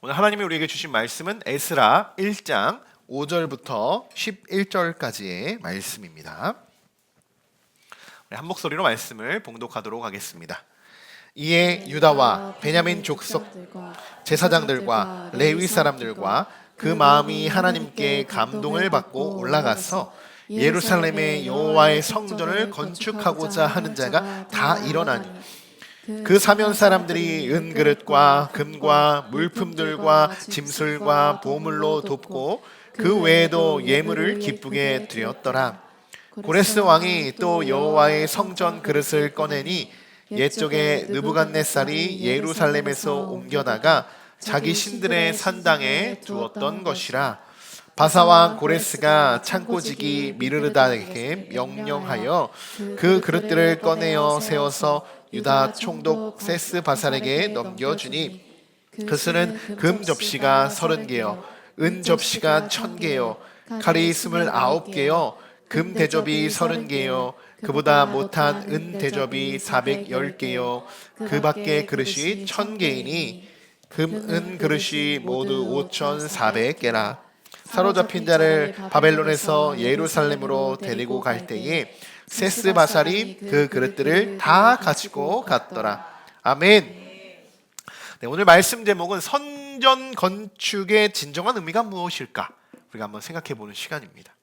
오늘 하나님이 우리에게 주신 말씀은 에스라 1장 5절부터 11절까지의 말씀입니다. 우리 한 목소리로 말씀을 봉독하도록 하겠습니다. 이에 유다와 베냐민 족속 제사장들과 레위 사람들과 그 마음이 하나님께 감동을 받고 올라가서 예루살렘의 여호와의 성전을 건축하고자 하는 자가 다 일어나니 그 사면 사람들이 은그릇과 금과 물품들과 짐술과 보물로 돕고 그 외에도 예물을 기쁘게 드렸더라. 고레스 왕이 또 여호와의 성전 그릇을 꺼내니 옛적에 느부갓네살이 예루살렘에서 옮겨다가 자기 신들의 산당에 두었던 것이라. 바사왕 고레스가 창고지기 미르르다에게 명령하여 그 그릇들을 꺼내어 세워서 유다 총독 세스바살에게 넘겨주니 그것은 금 접시가 30개요 은 접시가 1000개요 칼이 29개요 금 대접이 30개요 그보다 못한 은 대접이 410개요 그 밖에 그릇이 1000개이니 금, 은 그릇이 모두 5400개라. 사로잡힌 자를 바벨론에서 예루살렘으로 데리고 갈 때에 세스바살이 그 그릇들을 다 가지고 갔더라. 아멘. 네, 오늘 말씀 제목은 성전 건축의 진정한 의미가 무엇일까? 우리가 한번 생각해 보는 시간입니다.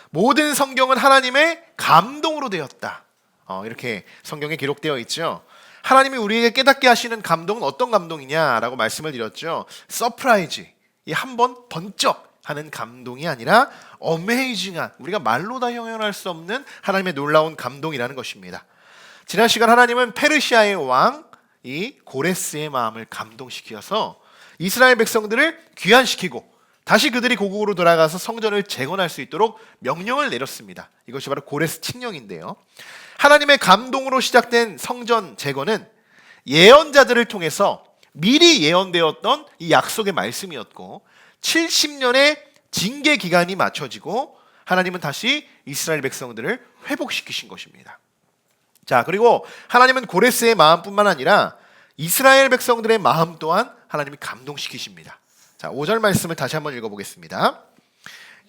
모든 성경은 하나님의 감동으로 되었다. 이렇게 성경에 기록되어 있죠. 하나님이 우리에게 깨닫게 하시는 감동은 어떤 감동이냐라고 말씀을 드렸죠. 서프라이즈, 이 한번 번쩍 하는 감동이 아니라 어메이징한, 우리가 말로 다 형용할 수 없는 하나님의 놀라운 감동이라는 것입니다. 지난 시간 하나님은 페르시아의 왕 이 고레스의 마음을 감동시켜서 이스라엘 백성들을 귀환시키고 다시 그들이 고국으로 돌아가서 성전을 재건할 수 있도록 명령을 내렸습니다. 이것이 바로 고레스 칙령인데요. 하나님의 감동으로 시작된 성전 재건은 예언자들을 통해서 미리 예언되었던 이 약속의 말씀이었고 70년의 징계 기간이 맞춰지고 하나님은 다시 이스라엘 백성들을 회복시키신 것입니다. 자, 그리고 하나님은 고레스의 마음뿐만 아니라 이스라엘 백성들의 마음 또한 하나님이 감동시키십니다. 자, 5절 말씀을 다시 한번 읽어보겠습니다.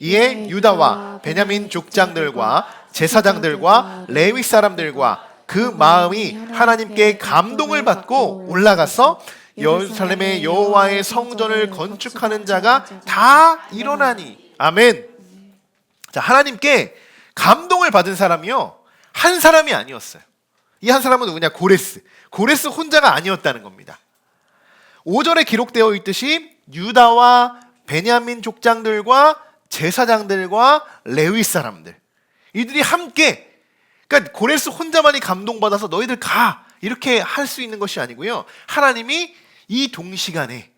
이에 유다와 베냐민 족장들과 제사장들과 레위 사람들과 그 마음이 하나님께 감동을 받고 올라가서 예루살렘의 여호와의 성전을 건축하는 자가 다 일어나니. 아멘. 자, 하나님께 감동을 받은 사람이요, 한 사람이 아니었어요. 이 한 사람은 누구냐? 고레스 혼자가 아니었다는 겁니다. 5절에 기록되어 있듯이 유다와 베냐민 족장들과 제사장들과 레위 사람들, 이들이 함께, 그러니까 고레스 혼자만이 감동받아서 너희들 가 이렇게 할 수 있는 것이 아니고요, 하나님이 이 동시간에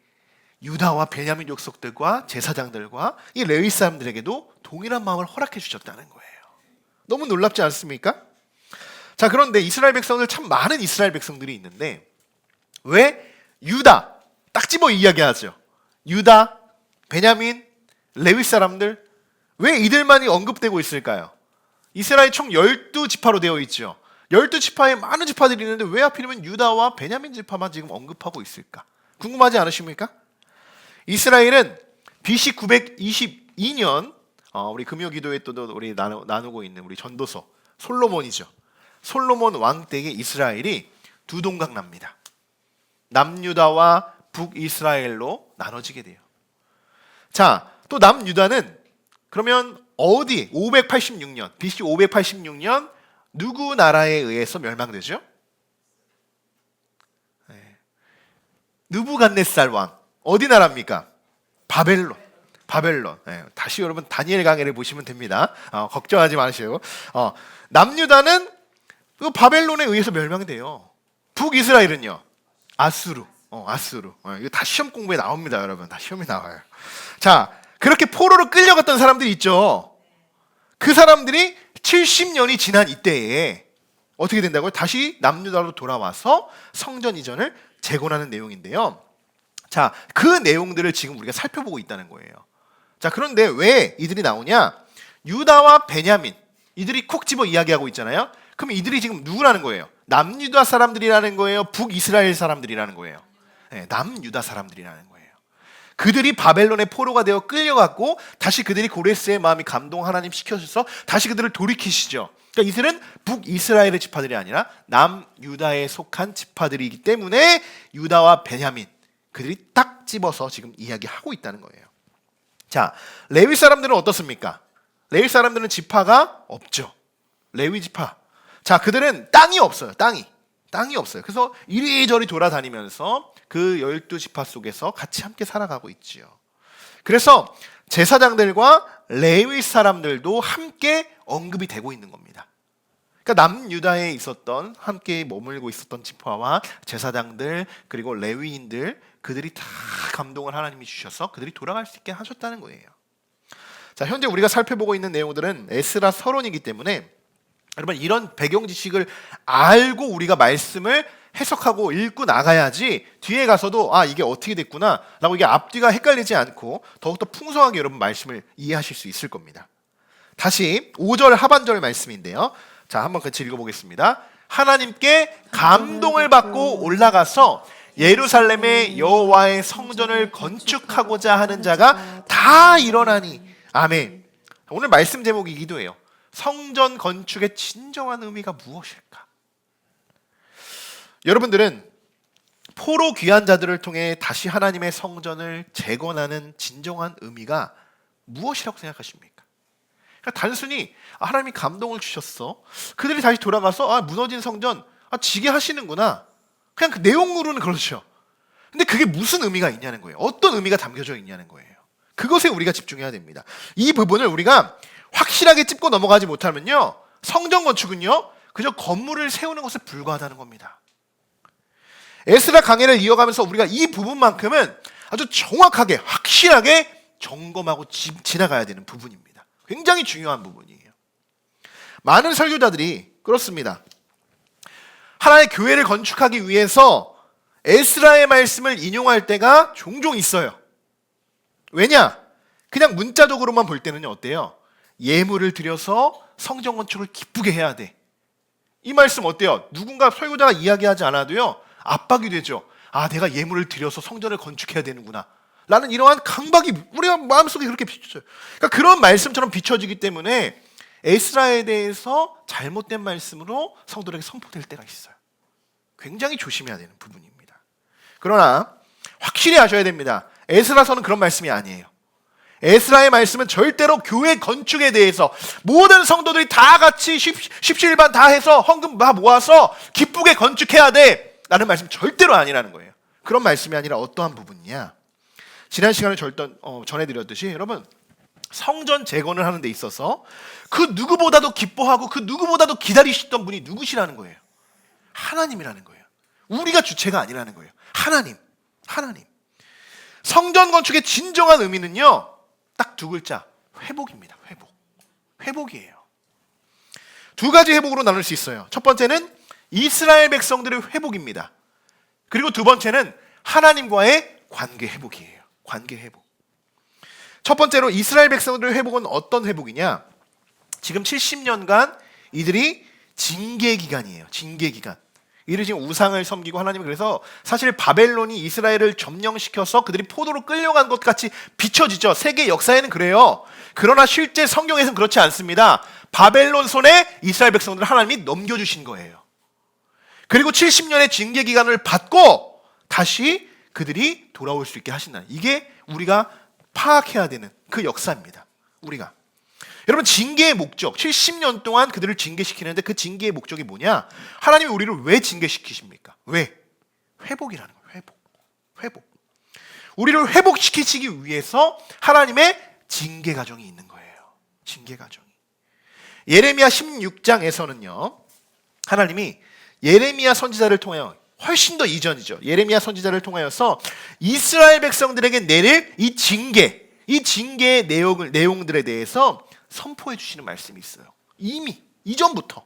유다와 베냐민 족속들과 제사장들과 이 레위 사람들에게도 동일한 마음을 허락해 주셨다는 거예요. 너무 놀랍지 않습니까? 자, 그런데 이스라엘 백성들, 참 많은 이스라엘 백성들이 있는데 왜 유다, 딱 집어 이야기하죠. 유다, 베냐민, 레위 사람들, 왜 이들만이 언급되고 있을까요? 이스라엘 총 12지파로 되어 있죠. 12지파에 많은 지파들이 있는데 왜 하필이면 유다와 베냐민 지파만 지금 언급하고 있을까? 궁금하지 않으십니까? 이스라엘은 BC 922년 우리 금요기도에 또 우리 나누고 있는 우리 전도서 솔로몬이죠. 솔로몬 왕 때에 이스라엘이 두 동강 납니다. 남유다와 북이스라엘로 나눠지게 돼요. 자, 또 남유다는 그러면 어디 586년, BC 586년 누구 나라에 의해서 멸망되죠? 느부갓네살 왕. 어디 나라입니까? 바벨론. 다시 여러분 다니엘 강해를 보시면 됩니다. 걱정하지 마시고. 남유다는 그 바벨론에 의해서 멸망돼요. 북이스라엘은요, 아수르. 이거 다 시험 공부에 나옵니다, 여러분. 다 시험에 나와요. 자, 그렇게 포로로 끌려갔던 사람들이 있죠. 그 사람들이 70년이 지난 이때에 어떻게 된다고요? 다시 남유다로 돌아와서 성전 이전을 재건하는 내용인데요. 자, 그 내용들을 지금 우리가 살펴보고 있다는 거예요. 자, 그런데 왜 이들이 나오냐? 유다와 베냐민, 이들이 콕 집어 이야기하고 있잖아요. 그럼 이들이 지금 누구라는 거예요? 남유다 사람들이라는 거예요? 북이스라엘 사람들이라는 거예요? 네, 남유다 사람들이라는 거예요. 그들이 바벨론의 포로가 되어 끌려갔고 다시 그들이 고레스의 마음이 감동 하나님 시켜주셔서 다시 그들을 돌이키시죠. 그러니까 이들은 북이스라엘의 지파들이 아니라 남유다에 속한 지파들이기 때문에 유다와 베냐민 그들이 딱 집어서 지금 이야기하고 있다는 거예요. 자, 레위 사람들은 어떻습니까? 레위 사람들은 지파가 없죠. 레위 지파. 자, 그들은 땅이 없어요. 땅이 없어요. 그래서 이리저리 돌아다니면서 그 12지파 속에서 같이 함께 살아가고 있지요. 그래서 제사장들과 레위 사람들도 함께 언급이 되고 있는 겁니다. 그러니까 남유다에 있었던 함께 머물고 있었던 지파와 제사장들 그리고 레위인들 그들이 다 감동을 하나님이 주셔서 그들이 돌아갈 수 있게 하셨다는 거예요. 자, 현재 우리가 살펴보고 있는 내용들은 에스라 서론이기 때문에 여러분 이런 배경 지식을 알고 우리가 말씀을 해석하고 읽고 나가야지 뒤에 가서도 아 이게 어떻게 됐구나 라고 이게 앞뒤가 헷갈리지 않고 더욱더 풍성하게 여러분 말씀을 이해하실 수 있을 겁니다. 다시 5절 하반절 말씀인데요. 자, 한번 같이 읽어보겠습니다. 하나님께 감동을 받고 올라가서 예루살렘의 여호와의 성전을 건축하고자 하는 자가 다 일어나니 아멘. 오늘 말씀 제목이기도 해요. 성전 건축의 진정한 의미가 무엇일까? 여러분들은 포로 귀환 자들을 통해 다시 하나님의 성전을 재건하는 진정한 의미가 무엇이라고 생각하십니까? 그러니까 단순히 하나님이 감동을 주셨어. 그들이 다시 돌아가서 무너진 성전 지게 하시는구나. 그냥 그 내용으로는 그렇죠. 근데 그게 무슨 의미가 있냐는 거예요. 어떤 의미가 담겨져 있냐는 거예요. 그것에 우리가 집중해야 됩니다. 이 부분을 우리가 확실하게 짚고 넘어가지 못하면요, 성전 건축은요 그저 건물을 세우는 것에 불과하다는 겁니다. 에스라 강해를 이어가면서 우리가 이 부분만큼은 아주 정확하게 확실하게 점검하고 지나가야 되는 부분입니다. 굉장히 중요한 부분이에요. 많은 설교자들이 그렇습니다. 하나의 교회를 건축하기 위해서 에스라의 말씀을 인용할 때가 종종 있어요. 왜냐? 그냥 문자적으로만 볼 때는 어때요? 예물을 드려서 성전 건축을 기쁘게 해야 돼. 이 말씀 어때요? 누군가 설교자가 이야기하지 않아도요 압박이 되죠. 내가 예물을 드려서 성전을 건축해야 되는구나 라는 이러한 강박이 우리가 마음속에 그렇게 비춰져요. 그러니까 그런 말씀처럼 비춰지기 때문에 에스라에 대해서 잘못된 말씀으로 성도들에게 선포될 때가 있어요. 굉장히 조심해야 되는 부분입니다. 그러나 확실히 아셔야 됩니다. 에스라서는 그런 말씀이 아니에요. 에스라의 말씀은 절대로 교회 건축에 대해서 모든 성도들이 다 같이 십시일반 다 해서 헌금 다 모아서 기쁘게 건축해야 돼 라는 말씀 절대로 아니라는 거예요. 그런 말씀이 아니라 어떠한 부분이냐, 지난 시간에 전해드렸듯이 여러분 성전 재건을 하는 데 있어서 그 누구보다도 기뻐하고 그 누구보다도 기다리시던 분이 누구시라는 거예요? 하나님이라는 거예요. 우리가 주체가 아니라는 거예요. 하나님. 성전 건축의 진정한 의미는요 딱 두 글자, 회복입니다. 회복이에요. 두 가지 회복으로 나눌 수 있어요. 첫 번째는 이스라엘 백성들의 회복입니다. 그리고 두 번째는 하나님과의 관계 회복이에요. 관계 회복. 첫 번째로 이스라엘 백성들의 회복은 어떤 회복이냐? 지금 70년간 이들이 징계 기간이에요. 징계 기간. 이들이 지금 우상을 섬기고 하나님이 그래서 사실 바벨론이 이스라엘을 점령시켜서 그들이 포로로 끌려간 것 같이 비춰지죠. 세계 역사에는 그래요. 그러나 실제 성경에서는 그렇지 않습니다. 바벨론 손에 이스라엘 백성들을 하나님이 넘겨주신 거예요. 그리고 70년의 징계 기간을 받고 다시 그들이 돌아올 수 있게 하신다. 이게 우리가 파악해야 되는 그 역사입니다. 우리가. 여러분 징계의 목적, 70년 동안 그들을 징계시키는데 그 징계의 목적이 뭐냐? 하나님이 우리를 왜 징계시키십니까? 왜? 회복이라는 거예요. 회복. 우리를 회복시키시기 위해서 하나님의 징계 과정이 있는 거예요. 징계 과정이. 예레미야 16장에서는요 하나님이 예레미야 선지자를 통하여, 훨씬 더 이전이죠, 예레미야 선지자를 통하여서 이스라엘 백성들에게 내릴 이 징계의 내용들에 대해서 선포해 주시는 말씀이 있어요. 이미 이전부터.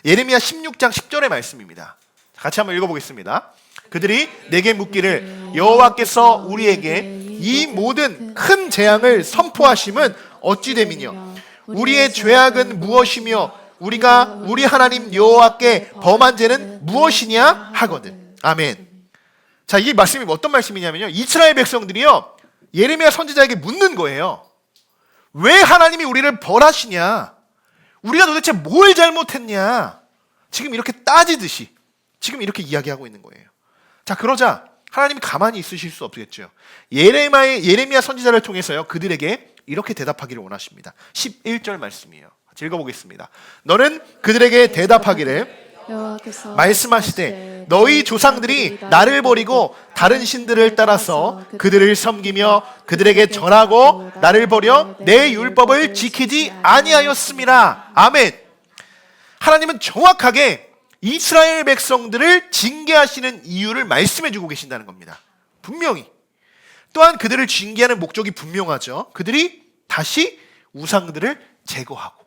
예레미야 16장 10절의 말씀입니다. 같이 한번 읽어보겠습니다. 그들이 내게 묻기를 여호와께서 우리에게 이 모든 큰 재앙을 선포하심은 어찌 됨이뇨? 우리의 죄악은 무엇이며 우리가 우리 하나님 여호와께 범한 죄는 무엇이냐 하거든. 아멘. 자, 이 말씀이 어떤 말씀이냐면요, 이스라엘 백성들이요 예레미야 선지자에게 묻는 거예요. 왜 하나님이 우리를 벌하시냐? 우리가 도대체 뭘 잘못했냐? 지금 이렇게 따지듯이 지금 이렇게 이야기하고 있는 거예요. 자, 그러자 하나님이 가만히 있으실 수 없겠죠. 예레미야 선지자를 통해서요, 그들에게 이렇게 대답하기를 원하십니다. 11절 말씀이에요. 읽어보겠습니다. 너는 그들에게 대답하기를 말씀하시되 너희 조상들이 나를 버리고 다른 신들을 따라서 그들을 섬기며 그들에게 전하고 나를 버려 내 율법을 지키지 아니하였음이라. 아멘. 하나님은 정확하게 이스라엘 백성들을 징계하시는 이유를 말씀해주고 계신다는 겁니다. 분명히. 또한 그들을 징계하는 목적이 분명하죠. 그들이 다시 우상들을 제거하고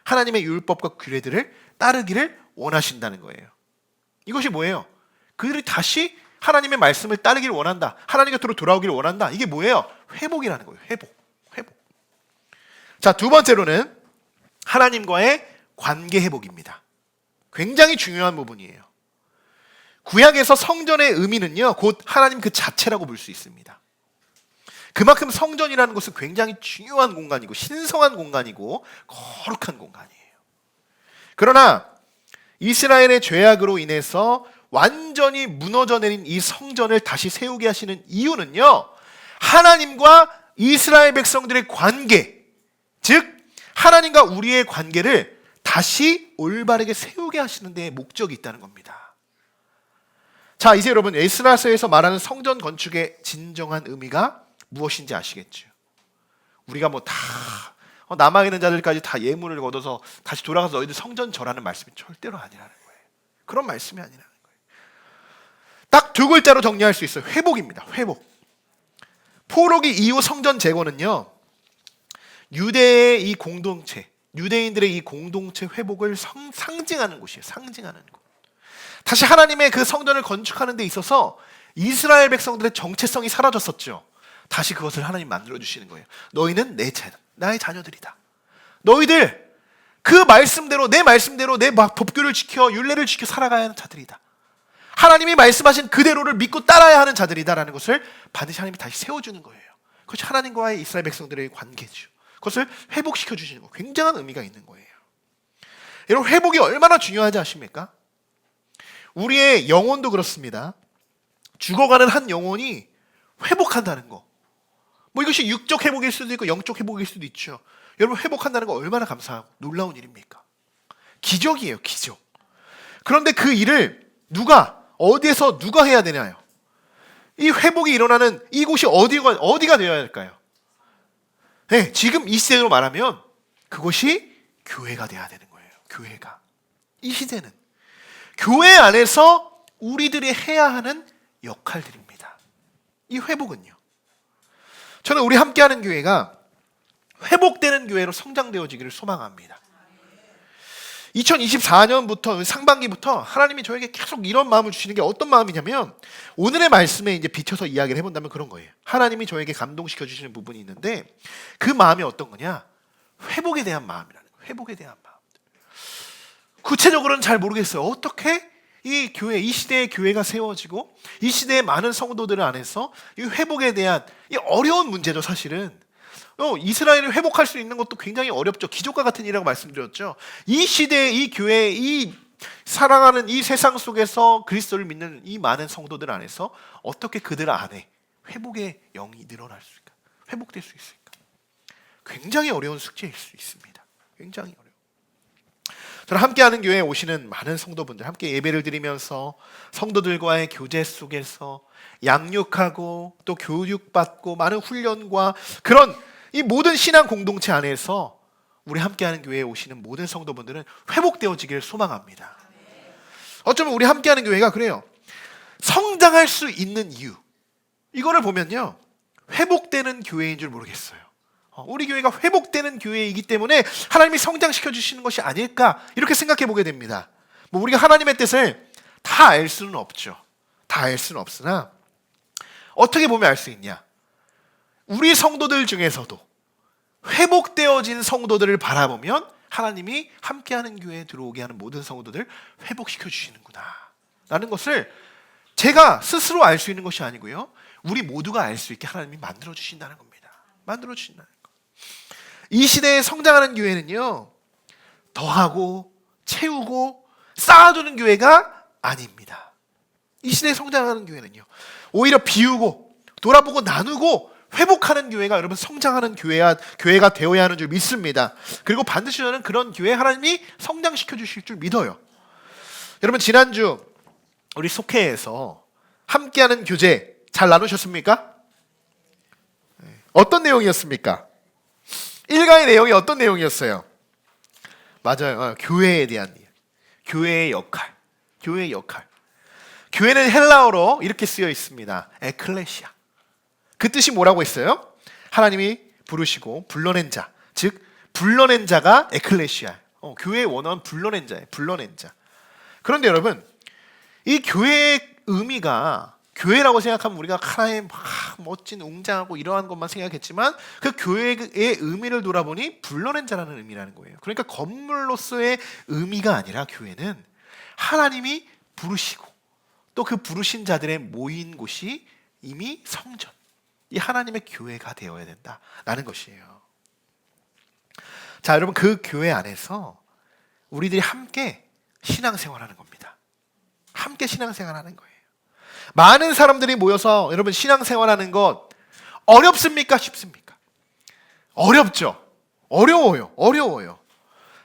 하나님의 율법과 규례들을 따르기를 원하신다는 거예요. 이것이 뭐예요? 그들이 다시 하나님의 말씀을 따르기를 원한다. 하나님 곁으로 돌아오기를 원한다. 이게 뭐예요? 회복이라는 거예요. 회복. 자, 두 번째로는 하나님과의 관계 회복입니다. 굉장히 중요한 부분이에요. 구약에서 성전의 의미는요, 곧 하나님 그 자체라고 볼 수 있습니다. 그만큼 성전이라는 것은 굉장히 중요한 공간이고 신성한 공간이고 거룩한 공간이에요. 그러나 이스라엘의 죄악으로 인해서 완전히 무너져 내린 이 성전을 다시 세우게 하시는 이유는요, 하나님과 이스라엘 백성들의 관계, 즉 하나님과 우리의 관계를 다시 올바르게 세우게 하시는 데에 목적이 있다는 겁니다. 자, 이제 여러분, 에스라서에서 말하는 성전 건축의 진정한 의미가 무엇인지 아시겠죠? 우리가 뭐 다 남아있는 자들까지 다 예물을 걷어서 다시 돌아가서 너희들 성전 절하는 말씀이 절대로 아니라는 거예요. 그런 말씀이 아니라는 거예요. 딱 두 글자로 정리할 수 있어요. 회복입니다. 회복. 포로기 이후 성전 재건은요, 유대의 이 공동체, 유대인들의 이 공동체 회복을 상징하는 곳이에요. 상징하는 곳. 다시 하나님의 그 성전을 건축하는 데 있어서 이스라엘 백성들의 정체성이 사라졌었죠. 다시 그것을 하나님 만들어주시는 거예요. 너희는 나의 자녀들이다. 너희들 그 말씀대로, 내 말씀대로 내 법규를 지켜 율례를 지켜 살아가야 하는 자들이다. 하나님이 말씀하신 그대로를 믿고 따라야 하는 자들이다라는 것을 반드시 하나님이 다시 세워주는 거예요. 그것이 하나님과의 이스라엘 백성들의 관계죠. 그것을 회복시켜 주시는 거, 굉장한 의미가 있는 거예요. 여러분, 회복이 얼마나 중요하지 아십니까? 우리의 영혼도 그렇습니다. 죽어가는 한 영혼이 회복한다는 거, 뭐 이것이 육적 회복일 수도 있고 영적 회복일 수도 있죠. 여러분, 회복한다는 거 얼마나 감사하고 놀라운 일입니까? 기적이에요, 기적. 그런데 그 일을 어디에서 누가 해야 되냐요? 이 회복이 일어나는 이곳이 어디가 되어야 할까요? 네, 지금 이 시대로 말하면 그것이 교회가 돼야 되는 거예요. 교회가. 이 시대는 교회 안에서 우리들이 해야 하는 역할들입니다. 이 회복은요, 저는 우리 함께하는 교회가 회복되는 교회로 성장되어지기를 소망합니다. 2024년부터 상반기부터 하나님이 저에게 계속 이런 마음을 주시는 게 어떤 마음이냐면, 오늘의 말씀에 이제 비춰서 이야기를 해본다면 그런 거예요. 하나님이 저에게 감동시켜 주시는 부분이 있는데, 그 마음이 어떤 거냐? 회복에 대한 마음이라는 거예요. 회복에 대한 마음. 구체적으로는 잘 모르겠어요. 어떻게 이 교회, 이 시대의 교회가 세워지고 이 시대의 많은 성도들 안에서 이 회복에 대한 이 어려운 문제죠. 사실은 이스라엘을 회복할 수 있는 것도 굉장히 어렵죠. 기적과 같은 일이라고 말씀드렸죠. 이 시대의 이 교회, 이 사랑하는 이 세상 속에서 그리스도를 믿는 이 많은 성도들 안에서 어떻게 그들 안에 회복의 영이 늘어날 수 있을까? 회복될 수 있을까? 굉장히 어려운 숙제일 수 있습니다. 굉장히 어려워. 저는 함께하는 교회에 오시는 많은 성도분들, 함께 예배를 드리면서 성도들과의 교제 속에서 양육하고 또 교육받고 많은 훈련과 그런 이 모든 신앙 공동체 안에서 우리 함께하는 교회에 오시는 모든 성도분들은 회복되어지기를 소망합니다. 어쩌면 우리 함께하는 교회가 그래요. 성장할 수 있는 이유, 이거를 보면요, 회복되는 교회인 줄 모르겠어요. 우리 교회가 회복되는 교회이기 때문에 하나님이 성장시켜 주시는 것이 아닐까, 이렇게 생각해 보게 됩니다. 뭐 우리가 하나님의 뜻을 다 알 수는 없죠. 다 알 수는 없으나 어떻게 보면 알 수 있냐? 우리 성도들 중에서도 회복되어진 성도들을 바라보면 하나님이 함께하는 교회에 들어오게 하는 모든 성도들 회복시켜 주시는구나 라는 것을 제가 스스로 알 수 있는 것이 아니고요, 우리 모두가 알 수 있게 하나님이 만들어 주신다는 겁니다. 만들어 주신다는 거. 이 시대에 성장하는 교회는요, 더하고 채우고 쌓아두는 교회가 아닙니다. 이 시대에 성장하는 교회는요, 오히려 비우고 돌아보고 나누고 회복하는 교회가 여러분 성장하는 교회가 되어야 하는 줄 믿습니다. 그리고 반드시 저는 그런 교회 하나님이 성장시켜 주실 줄 믿어요. 여러분 지난주 우리 속회에서 함께하는 교제 잘 나누셨습니까? 어떤 내용이었습니까? 일가의 내용이 어떤 내용이었어요? 맞아요. 교회에 대한 이야기. 교회의 역할. 교회의 역할. 교회는 헬라어로 이렇게 쓰여 있습니다. 에클레시아. 그 뜻이 뭐라고 했어요? 하나님이 부르시고 불러낸 자. 즉 불러낸 자가 에클레시아예요. 교회의 원어는 불러낸 자예요. 불러낸 자. 그런데 여러분, 이 교회의 의미가, 교회라고 생각하면 우리가 하나의 막 멋진 웅장하고 이러한 것만 생각했지만 그 교회의 의미를 돌아보니 불러낸 자라는 의미라는 거예요. 그러니까 건물로서의 의미가 아니라 교회는 하나님이 부르시고 또 그 부르신 자들의 모인 곳이 이미 성전, 이 하나님의 교회가 되어야 된다라는 것이에요. 자, 여러분 그 교회 안에서 우리들이 함께 신앙생활하는 겁니다. 함께 신앙생활하는 거예요. 많은 사람들이 모여서 여러분 신앙생활하는 것 어렵습니까? 쉽습니까? 어렵죠. 어려워요.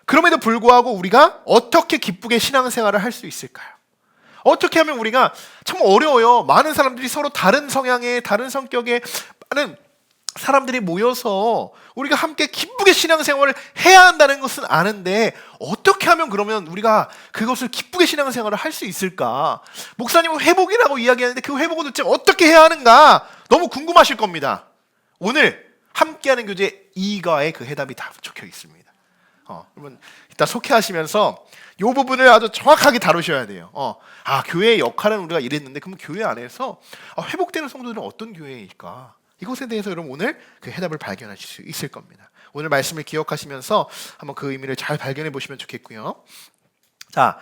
그럼에도 불구하고 우리가 어떻게 기쁘게 신앙생활을 할 수 있을까요? 어떻게 하면 우리가 참 어려워요. 많은 사람들이 서로 다른 성향의, 다른 성격의 많은 사람들이 모여서 우리가 함께 기쁘게 신앙생활을 해야 한다는 것은 아는데 어떻게 하면 그러면 우리가 그것을 기쁘게 신앙생활을 할 수 있을까? 목사님은 회복이라고 이야기하는데 그 회복은 도대체 어떻게 해야 하는가? 너무 궁금하실 겁니다. 오늘 함께하는 교재 2과에 그 해답이 다 적혀 있습니다. 여러분 이따 속회하시면서 이 부분을 아주 정확하게 다루셔야 돼요. 교회의 역할은 우리가 이랬는데 그럼 교회 안에서 회복되는 성도들은 어떤 교회일까? 이것에 대해서 여러분 오늘 그 해답을 발견하실 수 있을 겁니다. 오늘 말씀을 기억하시면서 한번 그 의미를 잘 발견해 보시면 좋겠고요. 자,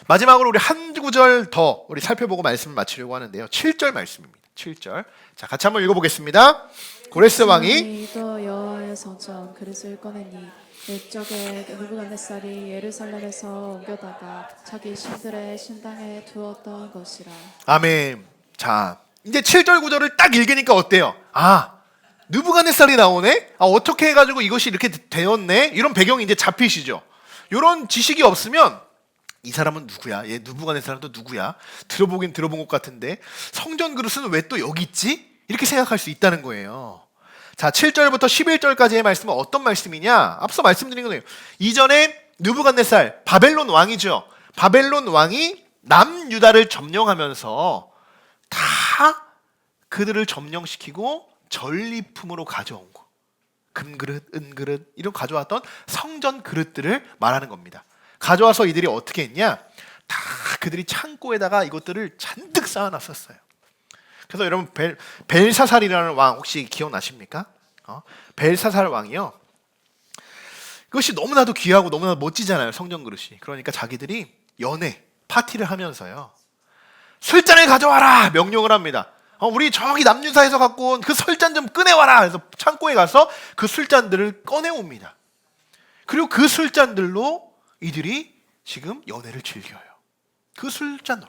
마지막으로 우리 한 구절 더 우리 살펴보고 말씀을 마치려고 하는데요. 7절 말씀입니다. 7절. 자, 같이 한번 읽어보겠습니다. 고레스 왕이 또 여호와의 성전 그릇을 꺼내니 옛적에 느부갓네살이 예루살렘에서 옮겨다가 자기 신들의 신당에 두었던 것이라. 아멘. 자, 이제 7절 9절을 딱 읽으니까 어때요? 느부갓네살이 나오네? 어떻게 해가지고 이것이 이렇게 되었네? 이런 배경이 이제 잡히시죠? 이런 지식이 없으면 이 사람은 누구야? 얘 느부갓네살은 또 누구야? 들어보긴 들어본 것 같은데 성전 그릇은 왜 또 여기 있지? 이렇게 생각할 수 있다는 거예요. 자, 7절부터 11절까지의 말씀은 어떤 말씀이냐? 앞서 말씀드린 거예요. 이전에 느부갓네살, 바벨론 왕이죠. 바벨론 왕이 남유다를 점령하면서 다 그들을 점령시키고 전리품으로 가져온 거, 금그릇, 은그릇 이런 가져왔던 성전 그릇들을 말하는 겁니다. 가져와서 이들이 어떻게 했냐? 다 그들이 창고에다가 이것들을 잔뜩 쌓아놨었어요. 그래서 여러분 벨사살이라는 왕 혹시 기억나십니까? 벨사살 왕이요. 그것이 너무나도 귀하고 너무나도 멋지잖아요. 성전 그릇이. 그러니까 자기들이 연회 파티를 하면서요. 술잔을 가져와라 명령을 합니다. 우리 저기 남유사에서 갖고 온 그 술잔 좀 꺼내와라. 그래서 창고에 가서 그 술잔들을 꺼내옵니다. 그리고 그 술잔들로 이들이 지금 연회를 즐겨요. 그 술잔으로.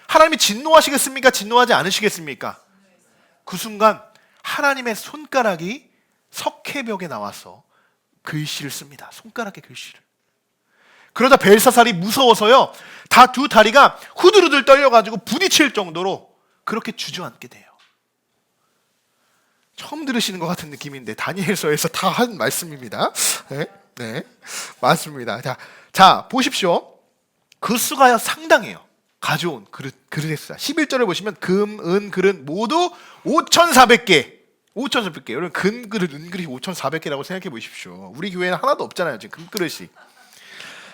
하나님이 진노하시겠습니까? 진노하지 않으시겠습니까? 그 순간 하나님의 손가락이 석회벽에 나와서 글씨를 씁니다. 손가락에 글씨를. 그러자 벨사살이 무서워서요. 다 두 다리가 후들후들 떨려가지고 부딪힐 정도로 그렇게 주저앉게 돼요. 처음 들으시는 것 같은 느낌인데 다니엘서에서 다 한 말씀입니다. 네, 맞습니다. 자, 보십시오. 그 수가 상당해요. 가져온 그릇의 수. 11절을 보시면 금, 은, 그릇 모두 5,400개. 5,400개. 여러분 금그릇, 은그릇이 5,400개라고 생각해 보십시오. 우리 교회는 하나도 없잖아요. 지금 금그릇이.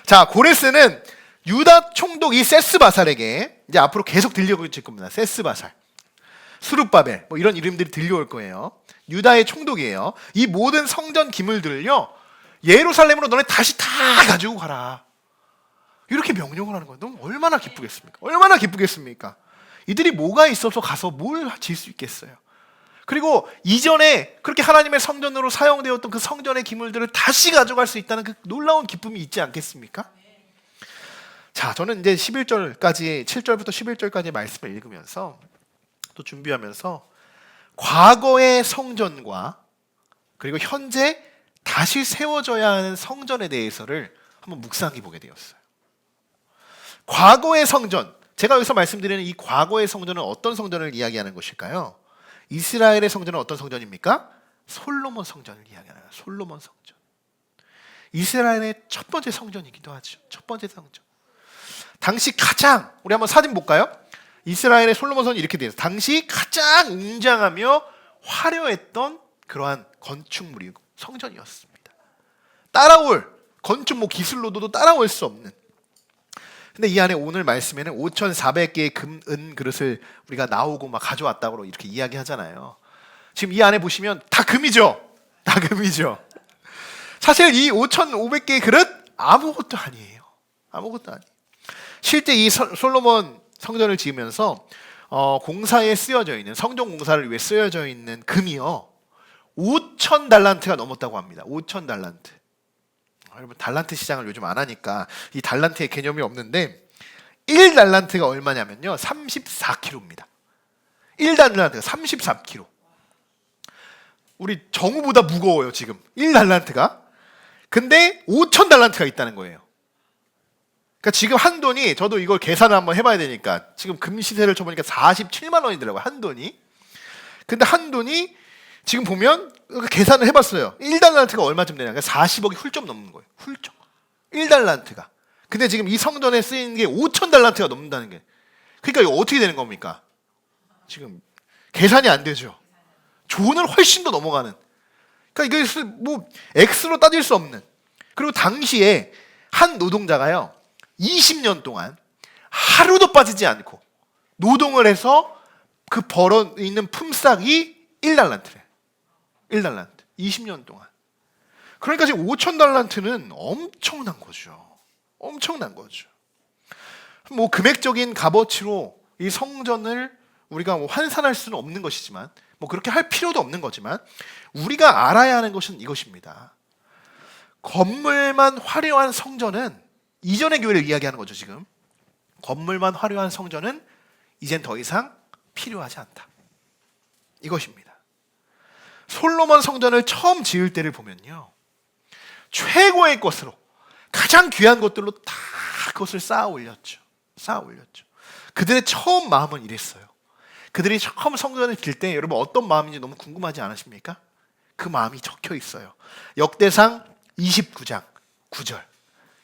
자, 고레스는 유다 총독 이 세스바살에게 이제 앞으로 계속 들려올 겁니다. 세스바살, 수룹바벨 뭐 이런 이름들이 들려올 거예요. 유다의 총독이에요. 이 모든 성전 기물들을요 예루살렘으로 너네 다시 다 가지고 가라. 이렇게 명령을 하는 거예요. 너무 얼마나 기쁘겠습니까? 얼마나 기쁘겠습니까? 이들이 뭐가 있어서 가서 뭘 질 수 있겠어요? 그리고 이전에 그렇게 하나님의 성전으로 사용되었던 그 성전의 기물들을 다시 가져갈 수 있다는 그 놀라운 기쁨이 있지 않겠습니까? 자, 저는 이제 11절까지 7절부터 11절까지 말씀을 읽으면서 또 준비하면서 과거의 성전과 그리고 현재 다시 세워져야 하는 성전에 대해서를 한번 묵상해 보게 되었어요. 과거의 성전, 제가 여기서 말씀드리는 이 과거의 성전은 어떤 성전을 이야기하는 것일까요? 이스라엘의 성전은 어떤 성전입니까? 솔로몬 성전을 이야기하는 솔로몬 성전. 이스라엘의 첫 번째 성전이기도 하죠. 첫 번째 성전. 당시 가장, 우리 한번 사진 볼까요? 이스라엘의 솔로몬 성전이 이렇게 되어 있어요. 당시 가장 웅장하며 화려했던 그러한 건축물이고 성전이었습니다. 따라올 건축 기술로도 따라올 수 없는. 근데 이 안에 오늘 말씀에는 5,400개의 금, 은 그릇을 우리가 나오고 막 가져왔다고 이렇게 이야기하잖아요. 지금 이 안에 보시면 다 금이죠. 다 금이죠. 사실 이 5,500개의 그릇 아무것도 아니에요. 아무것도 아니에요. 실제 이 솔로몬 성전을 지으면서 공사에 쓰여져 있는 성전 공사를 위해 쓰여져 있는 금이요 5,000달란트가 넘었다고 합니다. 5,000달란트. 여러분 달란트 시장을 요즘 안 하니까 이 달란트의 개념이 없는데 1달란트가 얼마냐면요 34kg입니다. 1달란트가 34kg. 우리 정우보다 무거워요 지금 1달란트가. 근데 5,000달란트가 있다는 거예요. 그러니까 지금 한 돈이, 저도 이걸 계산을 한번 해봐야 되니까 지금 금 시세를 쳐보니까 47만 원이더라고요 한 돈이. 근데 한 돈이 지금 보면 계산을 해봤어요. 1달란트가 얼마쯤 되냐? 40억이 훌쩍 넘는 거예요. 훌쩍. 1달란트가. 근데 지금 이 성전에 쓰이는 게 5,000달란트가 넘는다는 게. 그러니까 이거 어떻게 되는 겁니까? 지금 계산이 안 되죠. 조언을 훨씬 더 넘어가는. 그러니까 이게 뭐 X로 따질 수 없는. 그리고 당시에 한 노동자가요 20년 동안 하루도 빠지지 않고 노동을 해서 그 벌어 있는 품삯이 1달란트래. 1달란트. 20년 동안. 그러니까 지금 5,000달란트는 엄청난 거죠. 엄청난 거죠. 뭐 금액적인 값어치로 이 성전을 우리가 뭐 환산할 수는 없는 것이지만 뭐 그렇게 할 필요도 없는 거지만 우리가 알아야 하는 것은 이것입니다. 건물만 화려한 성전은 이전의 교회를 이야기하는 거죠 지금. 건물만 화려한 성전은 이젠 더 이상 필요하지 않다. 이것입니다. 솔로몬 성전을 처음 지을 때를 보면요 최고의 것으로 가장 귀한 것들로 다 그것을 쌓아 올렸죠. 쌓아 올렸죠. 그들의 처음 마음은 이랬어요. 그들이 처음 성전을 짓을 때 여러분 어떤 마음인지 너무 궁금하지 않으십니까? 그 마음이 적혀 있어요. 역대상 29장 9절.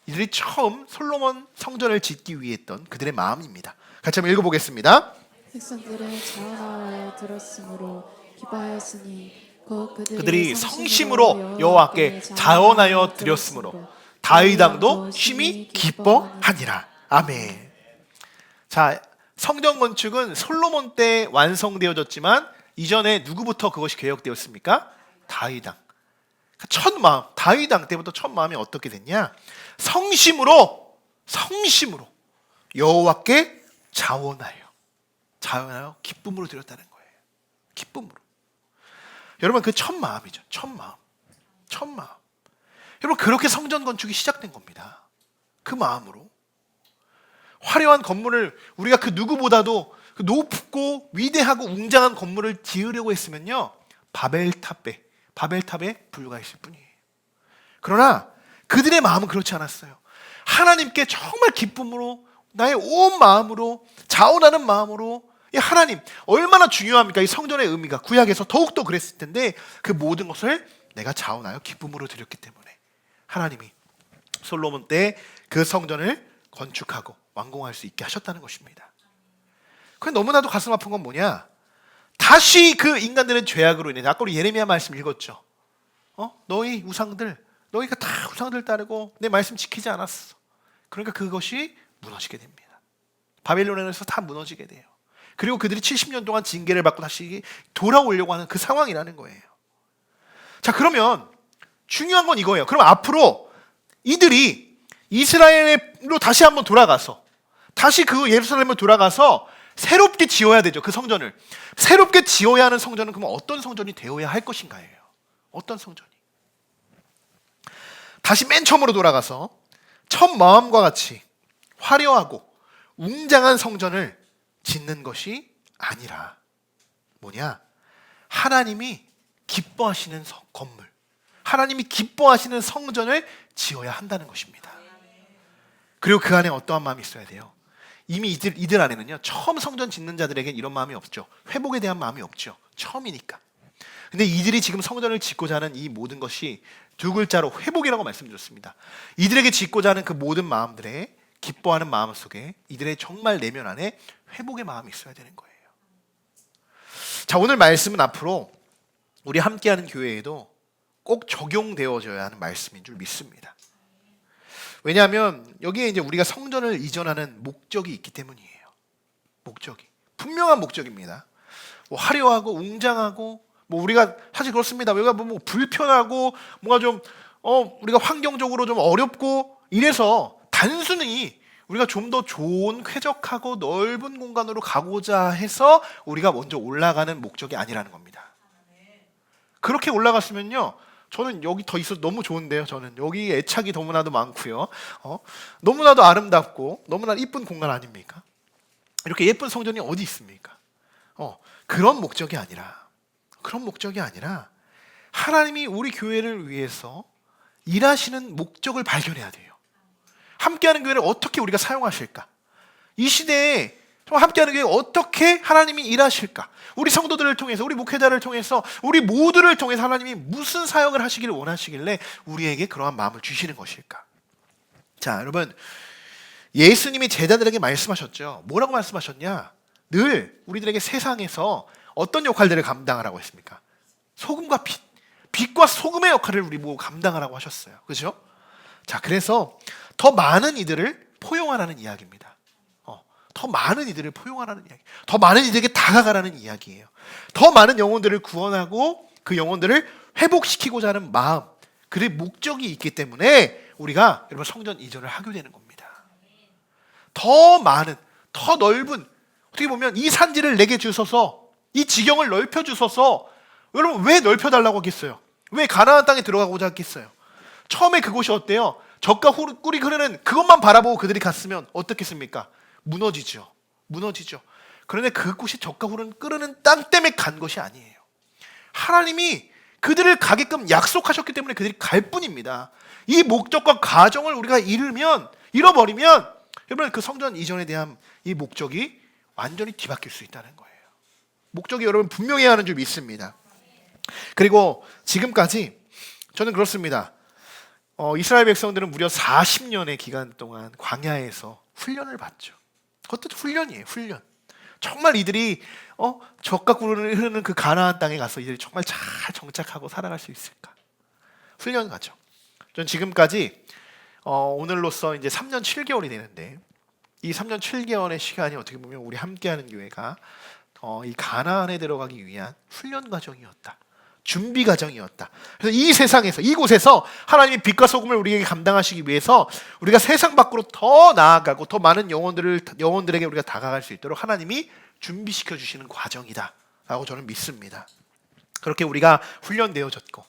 이들이 처음 솔로몬 성전을 짓기 위해 했던 그들의 마음입니다. 같이 한번 읽어보겠습니다. 백성들은 자원하여 들었으므로 기뻐하였으니 곧 그들이 성심으로 여호와께 자원하여 드렸으므로 다윗 왕도 심히 기뻐하니라. 아멘. 자, 성전 건축은 솔로몬 때 완성되어졌지만 이전에 누구부터 그것이 계획되었습니까? 다윗 왕. 첫 마음, 다윗 왕 때부터 첫 마음이 어떻게 됐냐? 성심으로 여호와께 자원하여 기쁨으로 드렸다는 거예요. 기쁨으로. 여러분 그 첫 마음이죠. 첫 마음. 여러분 그렇게 성전 건축이 시작된 겁니다. 그 마음으로. 화려한 건물을 우리가 그 누구보다도 그 높고 위대하고 웅장한 건물을 지으려고 했으면요 바벨탑에 불과했을 뿐이에요. 그러나 그들의 마음은 그렇지 않았어요. 하나님께 정말 기쁨으로 나의 온 마음으로 자원하는 마음으로 이 하나님 얼마나 중요합니까? 이 성전의 의미가 구약에서 더욱더 그랬을 텐데 그 모든 것을 내가 자원하여 기쁨으로 드렸기 때문에 하나님이 솔로몬 때 그 성전을 건축하고 완공할 수 있게 하셨다는 것입니다. 그런데 너무나도 가슴 아픈 건 뭐냐? 다시 그 인간들의 죄악으로 인해 아까 우리 예레미야 말씀 읽었죠. 너희 우상들 너희가 다 우상들 따르고 내 말씀 지키지 않았어. 그러니까 그것이 무너지게 됩니다. 바벨론에서 다 무너지게 돼요. 그리고 그들이 70년 동안 징계를 받고 다시 돌아오려고 하는 그 상황이라는 거예요. 자, 그러면 중요한 건 이거예요. 그럼 앞으로 이들이 이스라엘로 다시 한번 돌아가서 다시 그 예루살렘을 돌아가서 새롭게 지어야 되죠. 그 성전을 새롭게 지어야 하는 성전은 그러면 어떤 성전이 되어야 할 것인가예요. 어떤 성전이? 다시 맨 처음으로 돌아가서 첫 마음과 같이 화려하고 웅장한 성전을 짓는 것이 아니라 뭐냐? 하나님이 기뻐하시는 건물, 하나님이 기뻐하시는 성전을 지어야 한다는 것입니다. 그리고 그 안에 어떠한 마음이 있어야 돼요? 이미 이들 안에는요, 처음 성전 짓는 자들에겐 이런 마음이 없죠. 회복에 대한 마음이 없죠. 처음이니까. 근데 이들이 지금 성전을 짓고자 하는 이 모든 것이 두 글자로 회복이라고 말씀드렸습니다. 이들에게 짓고자 하는 그 모든 마음들에 기뻐하는 마음 속에 이들의 정말 내면 안에 회복의 마음이 있어야 되는 거예요. 자, 오늘 말씀은 앞으로 우리 함께하는 교회에도 꼭 적용되어져야 하는 말씀인 줄 믿습니다. 왜냐하면 여기에 이제 우리가 성전을 이전하는 목적이 있기 때문이에요. 목적이 분명한 목적입니다. 뭐 화려하고 웅장하고 뭐 우리가 사실 그렇습니다. 우리가 뭐 불편하고 뭔가 좀 우리가 환경적으로 좀 어렵고 이래서 단순히 우리가 좀 더 좋은 쾌적하고 넓은 공간으로 가고자 해서 우리가 먼저 올라가는 목적이 아니라는 겁니다. 그렇게 올라갔으면요, 저는 여기 더 있어도 너무 좋은데요. 저는 여기 애착이 너무나도 많고요. 너무나도 아름답고 너무나 이쁜 공간 아닙니까? 이렇게 예쁜 성전이 어디 있습니까? 그런 목적이 아니라 하나님이 우리 교회를 위해서 일하시는 목적을 발견해야 돼요. 함께하는 교회를 어떻게 우리가 사용하실까? 이 시대에 함께하는 교회가 어떻게 하나님이 일하실까? 우리 성도들을 통해서, 우리 목회자를 통해서, 우리 모두를 통해서 하나님이 무슨 사역을 하시기를 원하시길래 우리에게 그러한 마음을 주시는 것일까? 자, 여러분, 예수님이 제자들에게 말씀하셨죠. 뭐라고 말씀하셨냐? 늘 우리들에게 세상에서 어떤 역할들을 감당하라고 했습니까? 소금과 빛, 빛과 소금의 역할을 우리 모두 감당하라고 하셨어요. 그렇죠? 자, 그래서 더 많은 이들을 포용하라는 이야기입니다. 더 많은 이들을 포용하라는 이야기, 더 많은 이들에게 다가가라는 이야기예요. 더 많은 영혼들을 구원하고 그 영혼들을 회복시키고자 하는 마음, 그의 목적이 있기 때문에 우리가 여러분 성전 이전을 하게 되는 겁니다. 더 많은, 더 넓은, 어떻게 보면 이 산지를 내게 주소서, 이 지경을 넓혀 주소서. 여러분 왜 넓혀달라고 하겠어요? 왜 가나안 땅에 들어가고자 했겠어요? 처음에 그곳이 어때요? 젖과 꿀이 흐르는 그것만 바라보고 그들이 갔으면 어떻겠습니까? 무너지죠. 그런데 그곳이 젖과 꿀은 끓는 땅 때문에 간 것이 아니에요. 하나님이 그들을 가게끔 약속하셨기 때문에 그들이 갈 뿐입니다. 이 목적과 가정을 우리가 잃어버리면 여러분 그 성전 이전에 대한 이 목적이 완전히 뒤바뀔 수 있다는 거예요. 목적이 여러분 분명해야 하는 줄 믿습니다. 그리고 지금까지 저는 그렇습니다. 이스라엘 백성들은 무려 40년의 기간 동안 광야에서 훈련을 받죠. 그것도 훈련이에요. 훈련. 정말 이들이 젖과 꿀을 흐르는 그 가나안 땅에 가서 이들이 정말 잘 정착하고 살아갈 수 있을까? 훈련 가죠. 전 지금까지 오늘로써 이제 3년 7개월이 되는데 이 3년 7개월의 시간이 어떻게 보면 우리 함께하는 교회가 이 가나안에 들어가기 위한 훈련 과정이었다. 준비 과정이었다. 그래서 이 세상에서, 이곳에서 하나님이 빛과 소금을 우리에게 감당하시기 위해서 우리가 세상 밖으로 더 나아가고 더 많은 영혼들에게 우리가 다가갈 수 있도록 하나님이 준비시켜 주시는 과정이다 라고 저는 믿습니다. 그렇게 우리가 훈련되어졌고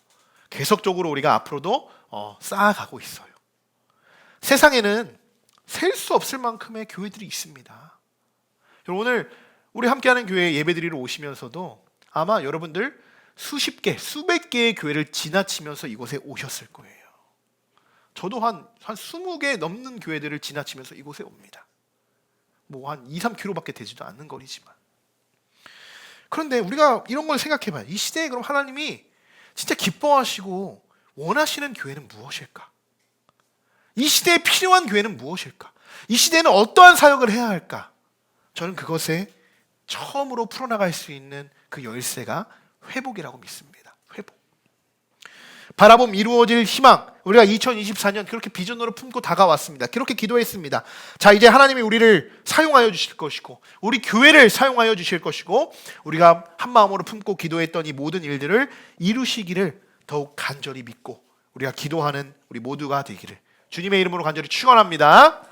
계속적으로 우리가 앞으로도 쌓아가고 있어요. 세상에는 셀 수 없을 만큼의 교회들이 있습니다. 오늘 우리 함께하는 교회 예배드리러 오시면서도 아마 여러분들 수십 개, 수백 개의 교회를 지나치면서 이곳에 오셨을 거예요. 저도 한 20개 넘는 교회들을 지나치면서 이곳에 옵니다. 뭐 한 2-3km밖에 되지도 않는 거리지만. 그런데 우리가 이런 걸 생각해봐요. 이 시대에 그럼 하나님이 진짜 기뻐하시고 원하시는 교회는 무엇일까? 이 시대에 필요한 교회는 무엇일까? 이 시대에는 어떠한 사역을 해야 할까? 저는 그것에 처음으로 풀어나갈 수 있는 그 열쇠가 회복이라고 믿습니다. 회복. 바라봄 이루어질 희망. 우리가 2024년 그렇게 비전으로 품고 다가왔습니다. 그렇게 기도했습니다. 자, 이제 하나님이 우리를 사용하여 주실 것이고 우리 교회를 사용하여 주실 것이고 우리가 한 마음으로 품고 기도했던 이 모든 일들을 이루시기를 더욱 간절히 믿고 우리가 기도하는 우리 모두가 되기를 주님의 이름으로 간절히 축원합니다.